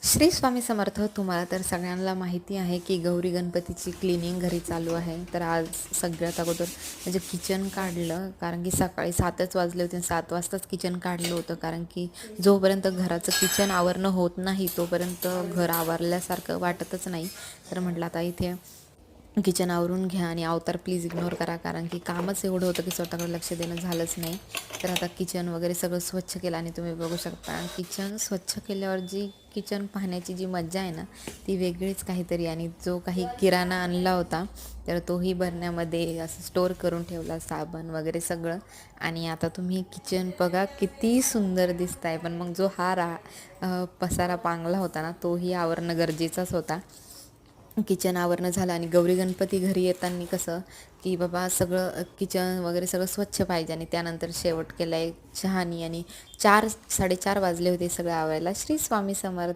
श्री स्वामी समर्थ. तुम्हाला तर सगळ्यांना माहिती आहे की गौरी गणपतीची क्लिनिंग घरी चालू आहे. तर आज सगळ्यात अगोदर म्हणजे किचन काढलं, कारण की सकाळी 7च वाजले होते. 7 वाजताच किचन काढलं होतं, कारण की जोपर्यंत घराचं किचन आवरणं होत नाही तोपर्यंत घर आवरल्यासारखं वाटतच नाही. तर म्हटलं आता इथे किचन आवरून घ्या आणि अवतार प्लीज इग्नोर करा, कारण की कामच एवढं होतं की स्वतःकडे लक्ष देणं झालंच नाही. तर आता किचन वगैरे सगळं स्वच्छ केलं आणि तुम्ही बघू शकता किचन स्वच्छ केल्यावर जी किचन पाहण्याची जी मजा आहे ना, ती वेगळीच काहीतरी. आणि जो काही किराणा आणला होता तर तोही भरण्यामध्ये असं स्टोअर करून ठेवला, साबण वगैरे सगळं. आणि आता तुम्ही किचन बघा किती सुंदर दिसत आहे. पण मग जो पसारा पांगला होता ना, तोही आवरणं गरजेचाच होता. किचन आवरणं झालं आणि गौरी गणपती घरी येताना कसं की बाबा सगळं किचन वगैरे सगळं स्वच्छ पाहिजे. आणि त्यानंतर शेवट केला एक चहानी. आणि 4 साडेचार वाजले होते सगळं आवरायला. श्री स्वामी समर्थ.